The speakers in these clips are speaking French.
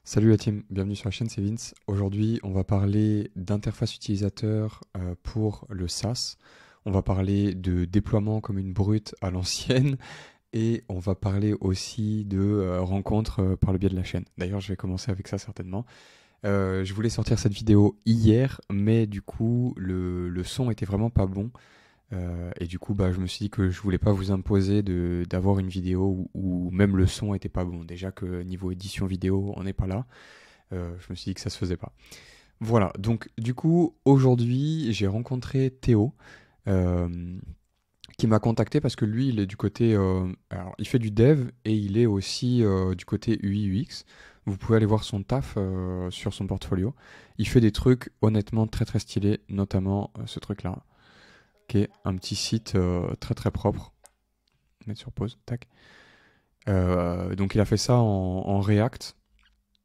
Salut la team, bienvenue sur la chaîne, c'est Vince. Aujourd'hui, on va parler d'interface utilisateur pour le SaaS. On va parler de déploiement comme une brute à l'ancienne et on va parler aussi de rencontres par le biais de la chaîne. D'ailleurs, je vais commencer avec ça certainement. Je voulais sortir cette vidéo hier, mais du coup, le son était vraiment pas bon. Et du coup, je me suis dit que je voulais pas vous imposer d'avoir une vidéo où même le son était pas bon. Déjà que niveau édition vidéo, on n'est pas là. Je me suis dit que ça se faisait pas. Voilà, donc du coup, aujourd'hui, j'ai rencontré Théo, euh, qui m'a contacté parce que lui, il est du côté... alors, il fait du dev et il est aussi du côté UI UX. Vous pouvez aller voir son taf sur son portfolio. Il fait des trucs honnêtement très très stylés, notamment ce truc-là, qui est un petit site très très propre. Mettre sur pause, tac. Donc il a fait ça en React.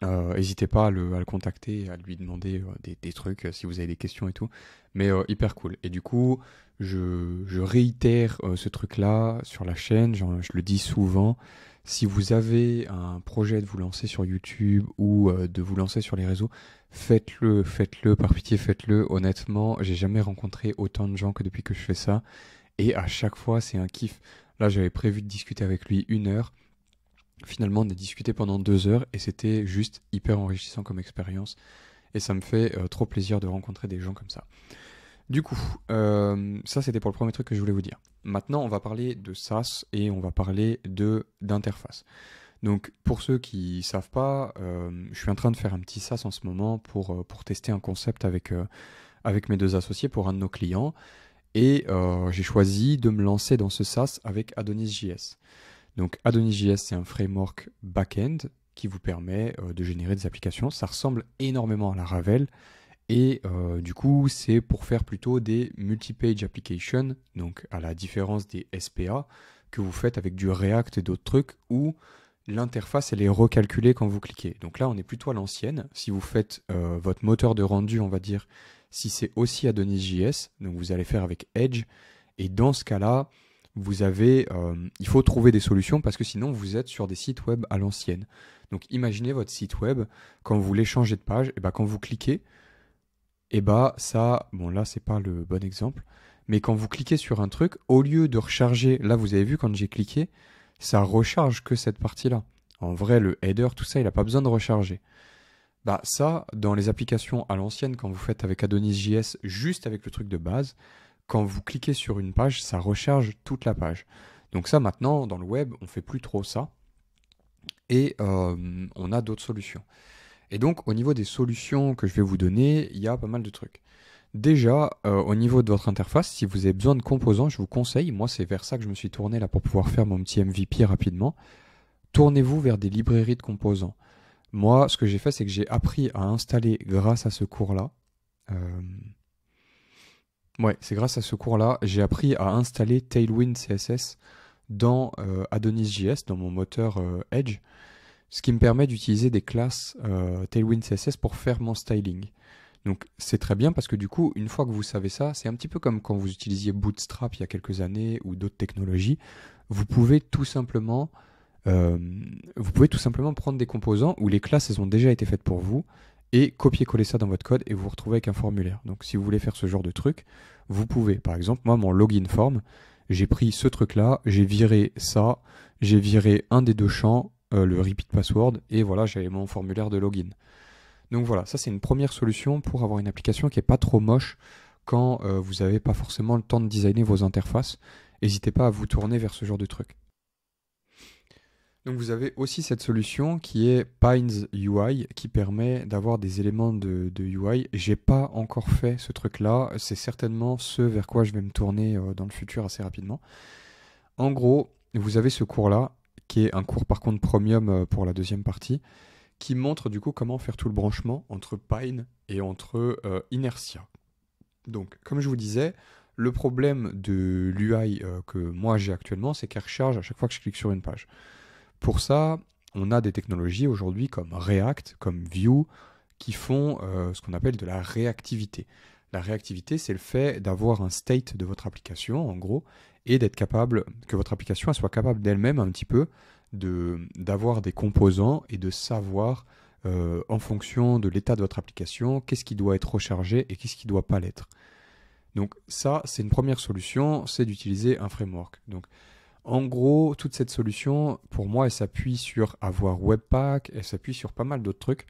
N'hésitez pas à le contacter, à lui demander des trucs si vous avez des questions et tout. Mais hyper cool. Et du coup, je réitère ce truc-là sur la chaîne, je le dis souvent. Si vous avez un projet de vous lancer sur YouTube ou de vous lancer sur les réseaux, faites-le, par pitié, faites-le. Honnêtement, j'ai jamais rencontré autant de gens que depuis que je fais ça. Et à chaque fois, c'est un kiff. Là, j'avais prévu de discuter avec lui 1 heure. Finalement, on a discuté pendant 2 heures et c'était juste hyper enrichissant comme expérience. Et ça me fait trop plaisir de rencontrer des gens comme ça. Du coup, ça c'était pour le premier truc que je voulais vous dire. Maintenant, on va parler de SaaS et on va parler d'interface. Donc, pour ceux qui savent pas, je suis en train de faire un petit SaaS en ce moment pour tester un concept avec mes deux associés pour un de nos clients. Et j'ai choisi de me lancer dans ce SaaS avec Adonis.js. Donc Adonis.js, c'est un framework back-end qui vous permet de générer des applications. Ça ressemble énormément à la Ravel. Et du coup, c'est pour faire plutôt des multi-page applications, donc à la différence des SPA que vous faites avec du React et d'autres trucs où l'interface elle est recalculée quand vous cliquez. Donc là, on est plutôt à l'ancienne. Si vous faites votre moteur de rendu, on va dire, si c'est aussi Adonis.js, donc vous allez faire avec Edge. Et dans ce cas-là, il faut trouver des solutions parce que sinon vous êtes sur des sites web à l'ancienne. Donc imaginez votre site web, quand vous voulez changer de page, et quand vous cliquez, ça, bon là c'est pas le bon exemple, mais quand vous cliquez sur un truc, au lieu de recharger, là vous avez vu quand j'ai cliqué, ça recharge que cette partie-là. En vrai, le header, tout ça, il n'a pas besoin de recharger. Ça, dans les applications à l'ancienne, quand vous faites avec Adonis.js, juste avec le truc de base, quand vous cliquez sur une page, ça recharge toute la page. Donc ça, maintenant, dans le web, on fait plus trop ça. Et on a d'autres solutions. Et donc, au niveau des solutions que je vais vous donner, il y a pas mal de trucs. Déjà, au niveau de votre interface, si vous avez besoin de composants, je vous conseille, moi c'est vers ça que je me suis tourné là pour pouvoir faire mon petit MVP rapidement, tournez-vous vers des librairies de composants. Moi, ce que j'ai fait, c'est que j'ai appris à installer grâce à ce cours-là. Euh, Ouais, c'est grâce à ce cours-là, j'ai appris à installer Tailwind CSS dans Adonis.js, dans mon moteur Edge, ce qui me permet d'utiliser des classes Tailwind CSS pour faire mon styling. Donc c'est très bien parce que du coup, une fois que vous savez ça, c'est un petit peu comme quand vous utilisiez Bootstrap il y a quelques années ou d'autres technologies, vous pouvez tout simplement, euh, vous pouvez tout simplement prendre des composants où les classes elles ont déjà été faites pour vous et copier-coller ça dans votre code et vous vous retrouvez avec un formulaire. Donc si vous voulez faire ce genre de truc, vous pouvez. Par exemple, moi, mon login form, j'ai pris ce truc-là, j'ai viré ça, j'ai viré un des deux champs, le repeat password, et voilà, j'avais mon formulaire de login. Donc voilà, ça c'est une première solution pour avoir une application qui est pas trop moche quand vous n'avez pas forcément le temps de designer vos interfaces. N'hésitez pas à vous tourner vers ce genre de truc. Donc vous avez aussi cette solution qui est Pines UI qui permet d'avoir des éléments de UI. J'ai pas encore fait ce truc-là, c'est certainement ce vers quoi je vais me tourner dans le futur assez rapidement. En gros, vous avez ce cours-là, qui est un cours par contre premium pour la deuxième partie, qui montre du coup comment faire tout le branchement entre Pine et entre Inertia. Donc comme je vous disais, le problème de l'UI que moi j'ai actuellement, c'est qu'elle recharge à chaque fois que je clique sur une page. Pour ça, on a des technologies aujourd'hui comme React, comme Vue, qui font ce qu'on appelle de la réactivité. La réactivité, c'est le fait d'avoir un state de votre application, en gros, et d'être capable, que votre application elle soit capable d'elle-même un petit peu d'avoir des composants et de savoir en fonction de l'état de votre application, qu'est-ce qui doit être rechargé et qu'est-ce qui ne doit pas l'être. Donc ça, c'est une première solution, c'est d'utiliser un framework. Donc en gros, toute cette solution, pour moi, elle s'appuie sur avoir Webpack, elle s'appuie sur pas mal d'autres trucs.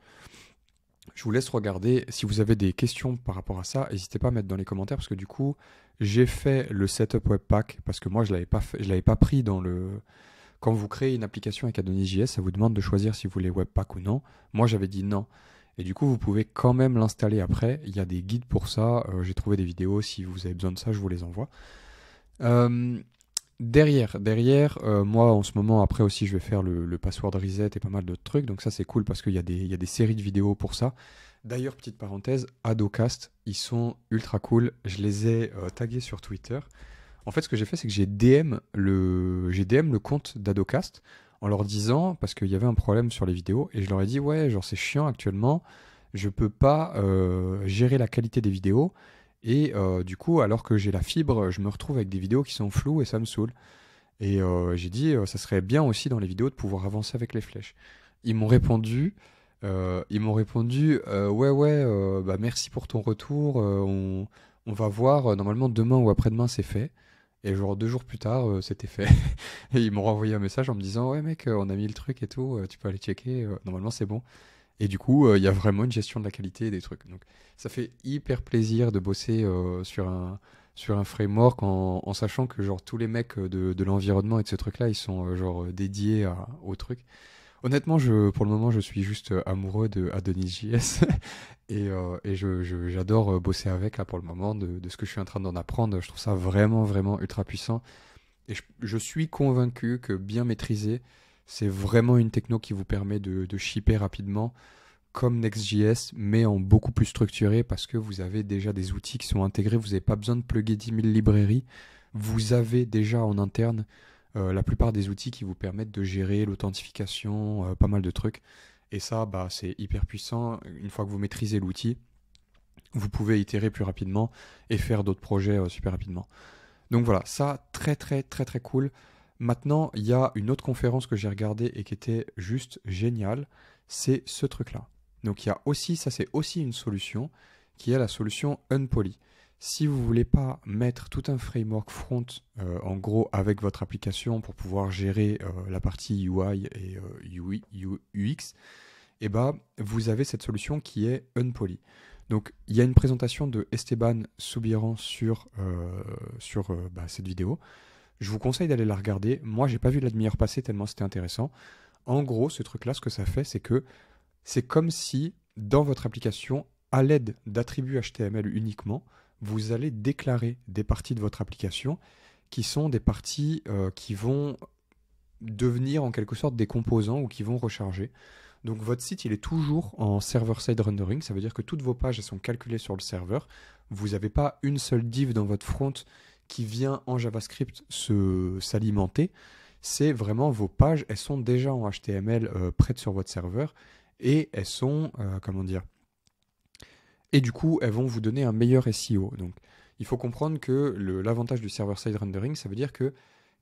Je vous laisse regarder. Si vous avez des questions par rapport à ça, n'hésitez pas à mettre dans les commentaires parce que du coup, j'ai fait le setup Webpack parce que moi, je l'avais pas pris dans le... Quand vous créez une application avec Adonis.js, ça vous demande de choisir si vous voulez Webpack ou non. Moi, j'avais dit non. Et du coup, vous pouvez quand même l'installer après. Il y a des guides pour ça. J'ai trouvé des vidéos. Si vous avez besoin de ça, je vous les envoie. Derrière, moi en ce moment, après aussi, je vais faire le password reset et pas mal d'autres trucs. Donc ça, c'est cool parce qu'il y a des séries de vidéos pour ça. D'ailleurs, petite parenthèse, Adocast, ils sont ultra cool. Je les ai tagués sur Twitter. En fait, ce que j'ai fait, c'est que j'ai DM le compte d'Adocast en leur disant, parce qu'il y avait un problème sur les vidéos, et je leur ai dit, ouais, genre c'est chiant actuellement, je peux pas gérer la qualité des vidéos. Et du coup, alors que j'ai la fibre, je me retrouve avec des vidéos qui sont floues et ça me saoule. Et j'ai dit, ça serait bien aussi dans les vidéos de pouvoir avancer avec les flèches. Ils m'ont répondu, ouais, bah merci pour ton retour. On va voir. Normalement, demain ou après-demain, c'est fait. Et genre 2 jours plus tard, c'était fait. Et ils m'ont renvoyé un message en me disant, ouais mec, on a mis le truc et tout, tu peux aller checker. Normalement, c'est bon. Et du coup, il y a vraiment une gestion de la qualité des trucs. Donc, ça fait hyper plaisir de bosser sur un framework en sachant que genre tous les mecs de l'environnement et de ce truc-là, ils sont dédiés au truc. Honnêtement, pour le moment, je suis juste amoureux de Adonis.js et j'adore bosser avec là pour le moment de ce que je suis en train d'en apprendre. Je trouve ça vraiment, vraiment ultra puissant. Et je suis convaincu que bien maîtrisé, c'est vraiment une techno qui vous permet de shipper rapidement comme Next.js, mais en beaucoup plus structuré parce que vous avez déjà des outils qui sont intégrés. Vous n'avez pas besoin de plugger 10 000 librairies. Vous avez déjà en interne la plupart des outils qui vous permettent de gérer l'authentification, pas mal de trucs. Et ça, bah, c'est hyper puissant. Une fois que vous maîtrisez l'outil, vous pouvez itérer plus rapidement et faire d'autres projets super rapidement. Donc voilà, ça, très très très très cool. Maintenant, il y a une autre conférence que j'ai regardée et qui était juste géniale, c'est ce truc-là. Donc il y a aussi, ça c'est aussi une solution, qui est la solution Unpoly. Si vous ne voulez pas mettre tout un framework front, en gros, avec votre application pour pouvoir gérer la partie UI et UX, eh ben, vous avez cette solution qui est Unpoly. Donc, il y a une présentation de Esteban Soubiran sur cette vidéo. Je vous conseille d'aller la regarder. Moi, j'ai pas vu la demi-heure passer tellement c'était intéressant. En gros, ce truc-là, ce que ça fait, c'est que c'est comme si, dans votre application, à l'aide d'attributs HTML uniquement, vous allez déclarer des parties de votre application qui sont des parties qui vont devenir en quelque sorte des composants ou qui vont recharger. Donc votre site, il est toujours en server-side rendering. Ça veut dire que toutes vos pages elles sont calculées sur le serveur. Vous n'avez pas une seule div dans votre front qui vient en JavaScript s'alimenter. C'est vraiment vos pages, elles sont déjà en HTML prêtes sur votre serveur et elles sont, et du coup, elles vont vous donner un meilleur SEO. Donc, il faut comprendre que l'avantage du server-side rendering, ça veut dire que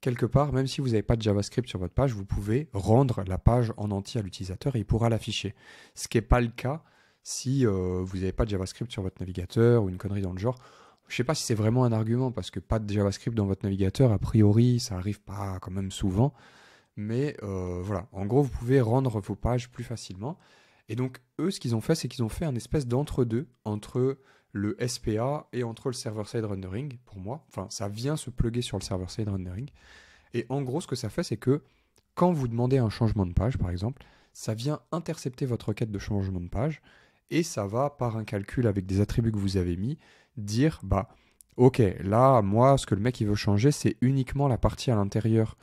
quelque part, même si vous n'avez pas de JavaScript sur votre page, vous pouvez rendre la page en entier à l'utilisateur et il pourra l'afficher. Ce qui n'est pas le cas si vous n'avez pas de JavaScript sur votre navigateur ou une connerie dans le genre. Je ne sais pas si c'est vraiment un argument parce que pas de JavaScript dans votre navigateur, a priori, ça arrive pas quand même souvent. Mais voilà, en gros, vous pouvez rendre vos pages plus facilement. Et donc, eux, ce qu'ils ont fait, c'est qu'ils ont fait un espèce d'entre-deux entre le SPA et entre le server-side rendering, pour moi. Enfin, ça vient se plugger sur le server-side rendering. Et en gros, ce que ça fait, c'est que quand vous demandez un changement de page, par exemple, ça vient intercepter votre requête de changement de page et ça va, par un calcul avec des attributs que vous avez mis, dire, bah, ok, là, moi, ce que le mec il veut changer, c'est uniquement la partie à l'intérieur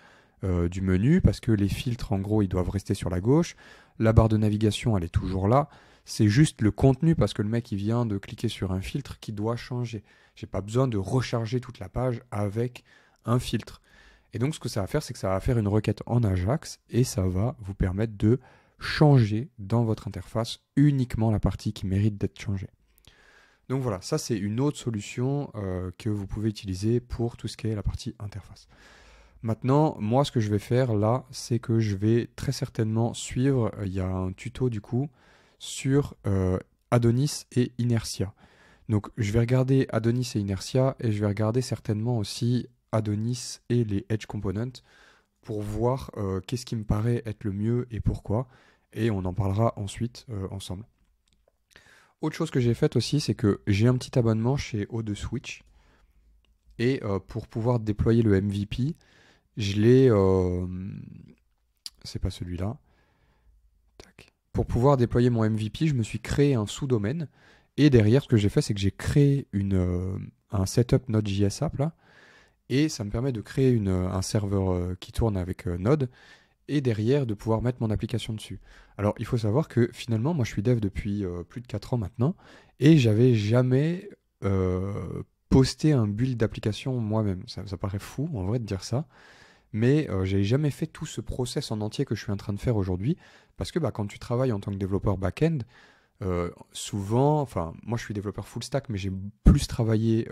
du menu, parce que les filtres, en gros, ils doivent rester sur la gauche. La barre de navigation, elle est toujours là. C'est juste le contenu, parce que le mec, il vient de cliquer sur un filtre qui doit changer. J'ai pas besoin de recharger toute la page avec un filtre. Et donc, ce que ça va faire, c'est que ça va faire une requête en Ajax et ça va vous permettre de changer dans votre interface uniquement la partie qui mérite d'être changée. Donc voilà, ça c'est une autre solution que vous pouvez utiliser pour tout ce qui est la partie interface. Maintenant, moi, ce que je vais faire là, c'est que je vais très certainement suivre, il y a un tuto du coup, sur Adonis et Inertia. Donc je vais regarder Adonis et Inertia et je vais regarder certainement aussi Adonis et les Edge Components pour voir qu'est-ce qui me paraît être le mieux et pourquoi. Et on en parlera ensuite ensemble. Autre chose que j'ai faite aussi, c'est que j'ai un petit abonnement chez O2Switch. Et pour pouvoir déployer le MVP, je l'ai... c'est pas celui-là. Tac. Pour pouvoir déployer mon MVP, je me suis créé un sous-domaine. Et derrière, ce que j'ai fait, c'est que j'ai créé un setup Node.js app là. Et ça me permet de créer un serveur qui tourne avec Node. Et derrière, de pouvoir mettre mon application dessus. Alors, il faut savoir que finalement, moi, je suis dev depuis plus de 4 ans maintenant. Et j'avais jamais posté un build d'application moi-même. Ça paraît fou, en vrai, de dire ça. Mais j'avais jamais fait tout ce process en entier que je suis en train de faire aujourd'hui. Parce que quand tu travailles en tant que développeur back-end, souvent, enfin, moi je suis développeur full stack, mais j'ai plus travaillé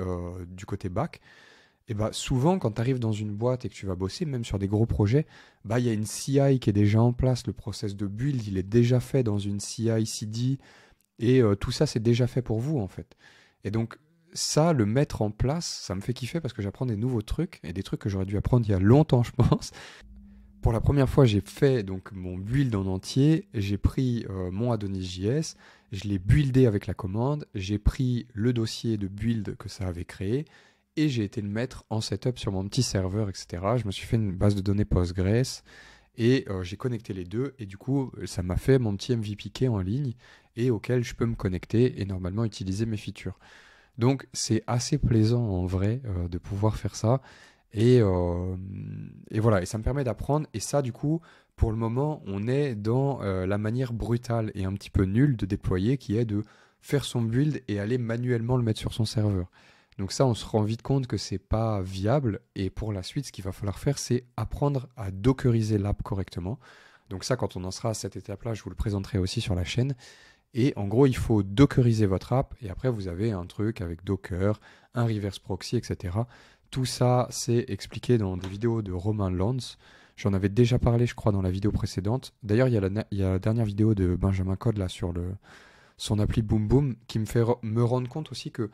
du côté back. Et souvent, quand tu arrives dans une boîte et que tu vas bosser, même sur des gros projets, il y a une CI qui est déjà en place. Le process de build, il est déjà fait dans une CI/CD. Et tout ça, c'est déjà fait pour vous, en fait. Et donc, ça, le mettre en place, ça me fait kiffer parce que j'apprends des nouveaux trucs et des trucs que j'aurais dû apprendre il y a longtemps, je pense. Pour la première fois, j'ai fait donc mon build en entier. J'ai pris mon Adonis.js, je l'ai buildé avec la commande, j'ai pris le dossier de build que ça avait créé et j'ai été le mettre en setup sur mon petit serveur, etc. Je me suis fait une base de données Postgres et j'ai connecté les deux. Et du coup, ça m'a fait mon petit MVP key en ligne et auquel je peux me connecter et normalement utiliser mes features. Donc, c'est assez plaisant en vrai de pouvoir faire ça. Et voilà, et ça me permet d'apprendre. Et ça, du coup, pour le moment, on est dans la manière brutale et un petit peu nulle de déployer, qui est de faire son build et aller manuellement le mettre sur son serveur. Donc ça, on se rend vite compte que c'est pas viable. Et pour la suite, ce qu'il va falloir faire, c'est apprendre à dockeriser l'app correctement. Donc ça, quand on en sera à cette étape-là, je vous le présenterai aussi sur la chaîne. Et en gros, il faut dockeriser votre app. Et après, vous avez un truc avec Docker, un reverse proxy, etc. Tout ça, c'est expliqué dans des vidéos de Romain Lanz. J'en avais déjà parlé, je crois, dans la vidéo précédente. D'ailleurs, il y a la dernière vidéo de Benjamin Code là, sur son appli Boom Boom qui me fait me rendre compte aussi que,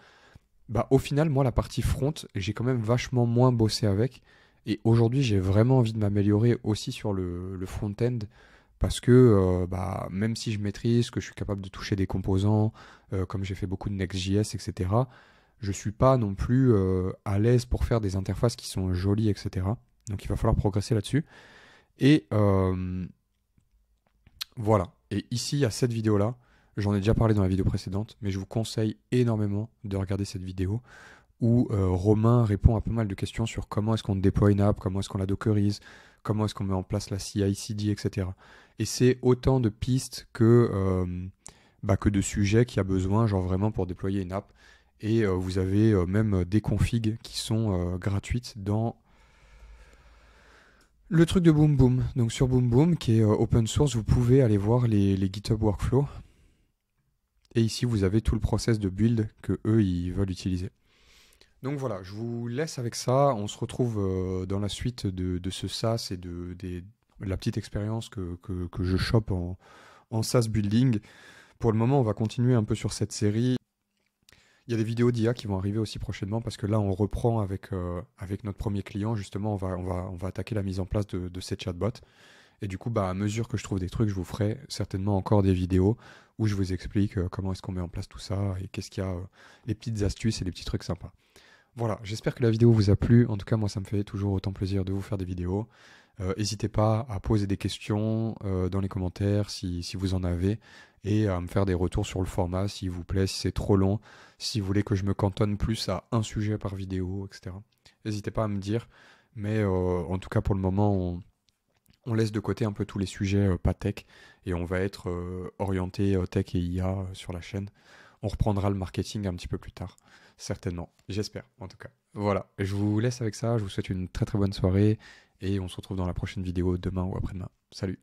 au final, moi, la partie front, j'ai quand même vachement moins bossé avec. Et aujourd'hui, j'ai vraiment envie de m'améliorer aussi sur le front-end parce que même si je maîtrise, que je suis capable de toucher des composants, comme j'ai fait beaucoup de Next.js, etc., je ne suis pas non plus à l'aise pour faire des interfaces qui sont jolies, etc. Donc il va falloir progresser là-dessus. Et voilà. Et ici, à cette vidéo-là, j'en ai déjà parlé dans la vidéo précédente, mais je vous conseille énormément de regarder cette vidéo où Romain répond à pas mal de questions sur comment est-ce qu'on déploie une app, comment est-ce qu'on la dockerise, comment est-ce qu'on met en place la CI/CD, etc. Et c'est autant de pistes que de sujets qu'il y a besoin, genre vraiment pour déployer une app. Et vous avez même des configs qui sont gratuites dans le truc de Boom Boom. Donc sur Boom Boom, qui est open source, vous pouvez aller voir les GitHub Workflow. Et ici, vous avez tout le process de build que eux, ils veulent utiliser. Donc voilà, je vous laisse avec ça. On se retrouve dans la suite de ce SaaS et de la petite expérience que je chope en SaaS building. Pour le moment, on va continuer un peu sur cette série. Il y a des vidéos d'IA qui vont arriver aussi prochainement parce que là, on reprend avec notre premier client. Justement, on va attaquer la mise en place de ces chatbots. Et du coup, à mesure que je trouve des trucs, je vous ferai certainement encore des vidéos où je vous explique comment est-ce qu'on met en place tout ça et qu'est-ce qu'il y a, les petites astuces et les petits trucs sympas. Voilà, j'espère que la vidéo vous a plu. En tout cas, moi, ça me fait toujours autant plaisir de vous faire des vidéos. N'hésitez pas à poser des questions dans les commentaires si vous en avez et à me faire des retours sur le format s'il vous plaît, si c'est trop long, si vous voulez que je me cantonne plus à un sujet par vidéo, etc. N'hésitez pas à me dire, mais en tout cas pour le moment, on laisse de côté un peu tous les sujets pas tech et on va être orienté tech et IA sur la chaîne. On reprendra le marketing un petit peu plus tard, certainement, j'espère en tout cas. Voilà, je vous laisse avec ça, je vous souhaite une très très bonne soirée et on se retrouve dans la prochaine vidéo demain ou après-demain. Salut!